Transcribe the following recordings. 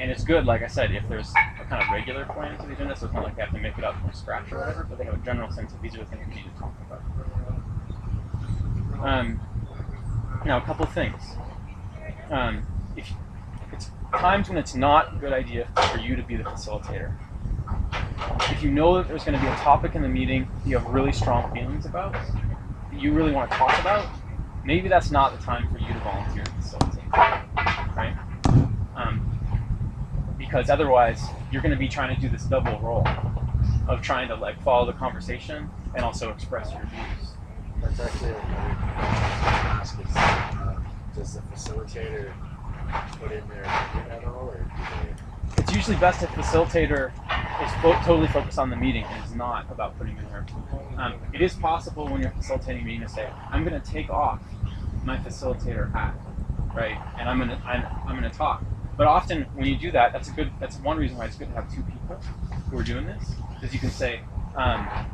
And it's good, like I said, if there's a kind of regular plan to the agenda, so it's not like they have to make it up from scratch or whatever, but they have a general sense of these are the things we need to talk about. Now, a couple things. If it's times when it's not a good idea for you to be the facilitator. If you know that there's going to be a topic in the meeting you have really strong feelings about, that you really want to talk about, maybe that's not the time for you to volunteer to facilitate, right? Because otherwise, you're going to be trying to do this double role of trying to like follow the conversation and also express your views. That's actually another ask is, does the facilitator put in their opinion at all, or do they? It's usually best if the facilitator is totally focused on the meeting and is not about putting in their opinion. It is possible when you're facilitating a meeting to say, I'm going to take off my facilitator hat, right, and I'm going to talk. But often when you do that, that's one reason why it's good to have two people who are doing this, is you can say, I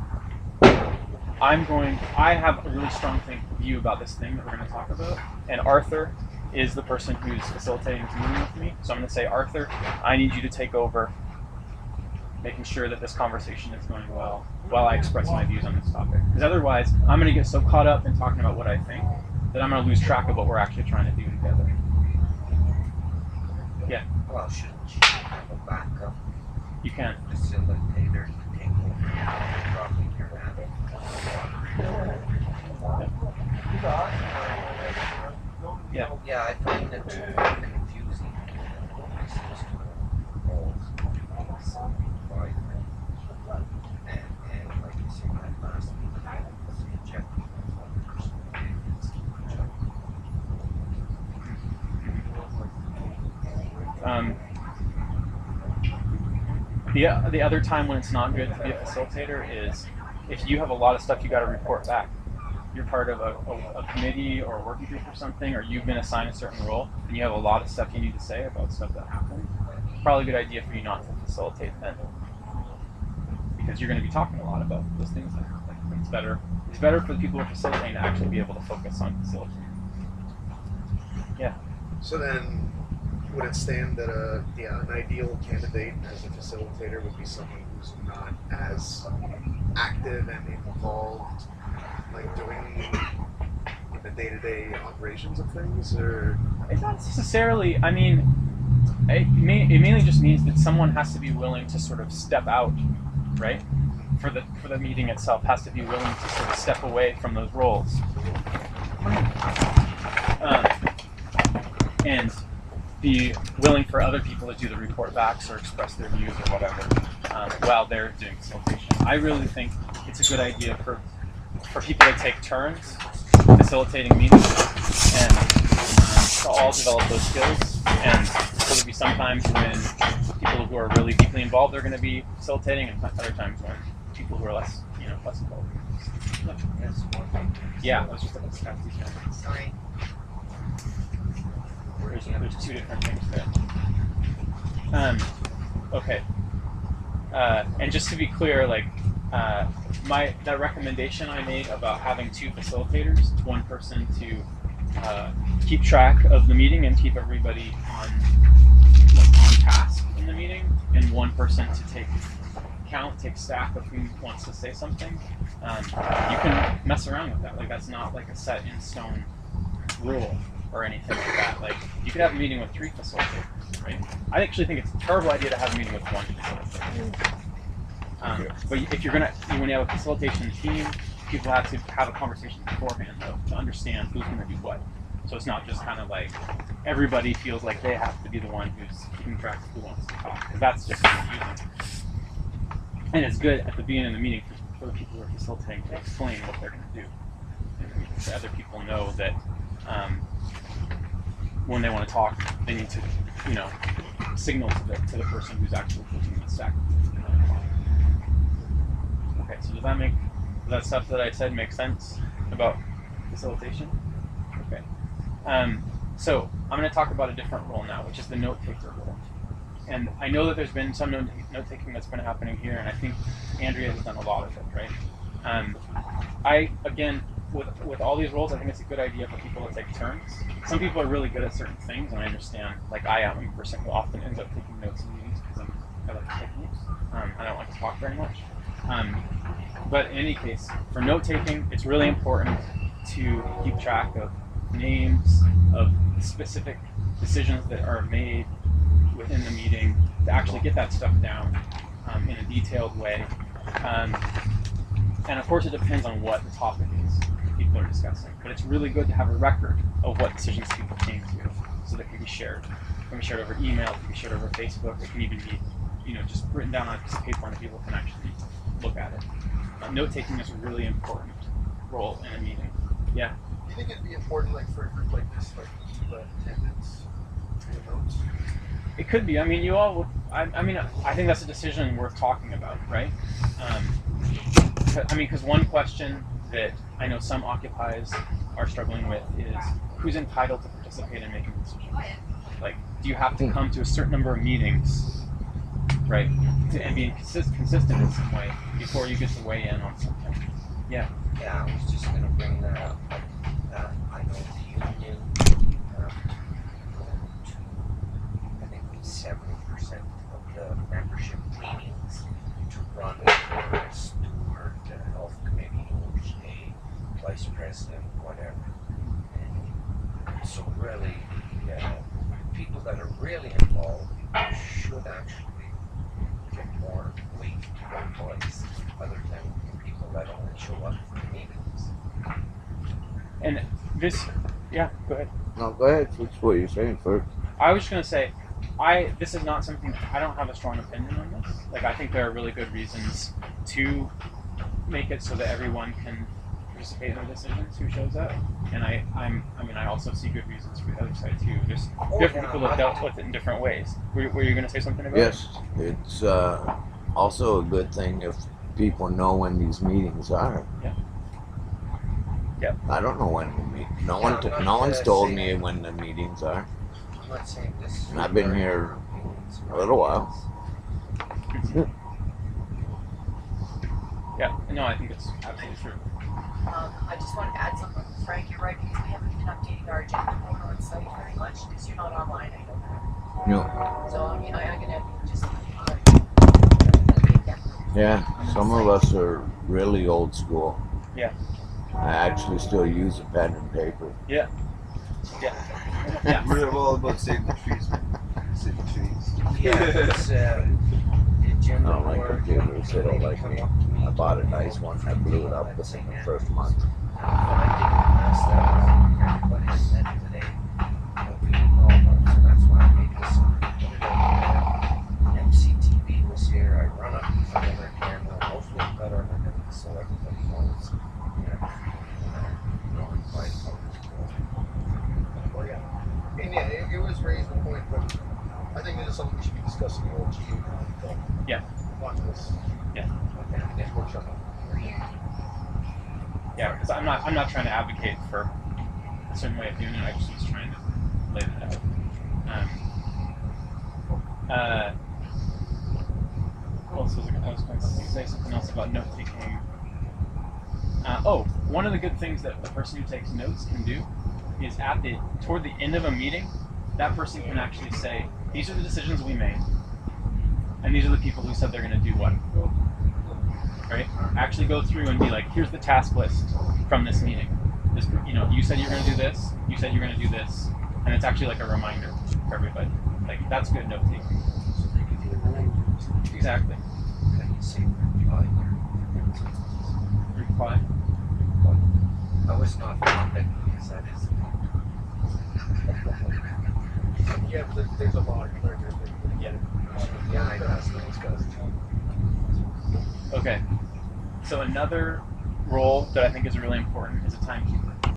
have a really strong view about this thing that we're going to talk about, and Arthur is the person who's facilitating this meeting with me. So I'm going to say, Arthur, I need you to take over making sure that this conversation is going well while I express my views on this topic. Because otherwise, I'm going to get so caught up in talking about what I think that I'm going to lose track of what we're actually trying to do together. Yeah? Well, shouldn't you have a backup You can. facilitator to take over dropping your hand? Yeah. Yeah, I find it too confusing. And like you said, that last meeting, it's injecting one person's opinions. The other time when it's not good to be a facilitator is if you have a lot of stuff you got to report back. You're part of a committee or a working group or something, or you've been assigned a certain role, and you have a lot of stuff you need to say about stuff that happened. Probably a good idea for you not to facilitate then, because you're going to be talking a lot about those things that happen. It's better for the people who are facilitating to actually be able to focus on facilitating. Yeah. So then, would it stand that an ideal candidate as a facilitator would be someone who's not as active and involved, like doing the day-to-day operations of things, or? It's not necessarily. I mean, it mainly just means that someone has to be willing to sort of step out, right? For the meeting itself, has to be willing to sort of step away from those roles, and be willing for other people to do the report backs or express their views or whatever while they're doing facilitation. I really think it's a good idea for people to take turns facilitating meetings and to all develop those skills. And so there'll be some times when people who are really deeply involved are going to be facilitating, and other times when people who are less involved. Yeah, I was just about to pass these down. Sorry. There's two different things there. Okay. And just to be clear, like that recommendation I made about having two facilitators, one person to keep track of the meeting and keep everybody on task in the meeting, and one person to take stock of who wants to say something. You can mess around with that. Like, that's not like a set in stone rule or anything like that. Like, you could have a meeting with 3 facilitators, right? I actually think it's a terrible idea to have a meeting with 1 facilitator. But if when you have a facilitation team, people have to have a conversation beforehand, though, to understand who's going to do what. So it's not just kind of like everybody feels like they have to be the one who's keeping track of who wants to talk, because that's just confusing. And it's good at the beginning of the meeting for the people who are facilitating to explain what they're going to do, and so other people know that when they want to talk, they need to, signal to the person who's actually pushing the stack. Okay, so does that stuff that I said make sense about facilitation? Okay. So I'm going to talk about a different role now, which is the note-taker role. And I know that there's been some note-taking that's been happening here, and I think Andrea has done a lot of it, right? with all these roles, I think it's a good idea for people to take turns. Some people are really good at certain things, and I understand. Like I am a person who often ends up taking notes in meetings because I like to take notes. I don't like to talk very much. But in any case, for note taking, it's really important to keep track of names, of specific decisions that are made within the meeting, to actually get that stuff down in a detailed way. And of course, it depends on what the topic is people are discussing. But it's really good to have a record of what decisions people came to, so that it can be shared. It can be shared over email, it can be shared over Facebook, it can even be, just written down on a piece of paper and people can actually look at it. Note taking is a really important role in a meeting. Yeah. Do you think it'd be important, like for a group like this, like to keep attendance in the notes? It could be. I mean, you all would. I think that's a decision worth talking about, right? Because one question that I know some occupies are struggling with is who's entitled to participate in making decisions. Like, do you have to come to a certain number of meetings, right, and be consistent in some way before you get to weigh in on something? Yeah. Yeah, I was just going to bring that up. I know the union, I think it's 70% of the membership meetings to run for a steward, a health committee, or a vice president, whatever. And so really, people that are really involved should actually get more weight to their voice, other than people that only show up for the meetings. And this, yeah, go ahead. No, go ahead. Fix what you're saying first. I was just going to say, this is not something, I don't have a strong opinion on this. Like, I think there are really good reasons to make it so that everyone can participate in the decisions who shows up. And I also see good reasons for the other side too. There's different people that dealt with it in different ways. Were you going to say something about Yes, it's also a good thing if people know when these meetings are. Yeah. Yep. I don't know when we meet. No one's told me when the meetings are. I'm not saying this. And I've been here a little while. Yeah, no, I think it's absolutely true. I just wanted to add something, Frank. You're right, because we haven't been updating our agenda board on site very much because you're not online. I know that. No. So I'm gonna just Yeah, some of us are really old school. Yeah. I actually still use a pen and paper. Yeah. Yeah. We're all about saving the trees, man. Saving trees. Yeah, it's the agenda I don't like board. computers. They don't like come me. up to me. I bought a nice one. I blew it up within the first month. I didn't ask that. Everybody has said today. Nobody didn't know about it, so that's why I made this. MCTV was here. I run up in front of their camera. Hopefully better than it, so everybody knows. Well, yeah. And yeah, it was raised the point, but I think this is something we should be discussing in OG. Yeah. Watch this. Yeah. Next workshop. Yeah, because I'm not trying to advocate for a certain way of doing it. I just was trying to lay that out. What else was I was going to say something else about note taking. One of the good things that the person who takes notes can do is toward the end of a meeting, that person can actually say, these are the decisions we made, and these are the people who said they're going to do what. Right? Actually go through and be like, here's the task list from this meeting. This, you said you're going to do this, you said you're going to do this, and it's actually like a reminder for everybody. Like, that's good note taking. Exactly. Can you say reply? Reply. I was not thinking because that is. Yeah, but there's a lot of characters that you can get. Yeah, I know. That's what discussed. Okay. So another role that I think is really important is a timekeeper.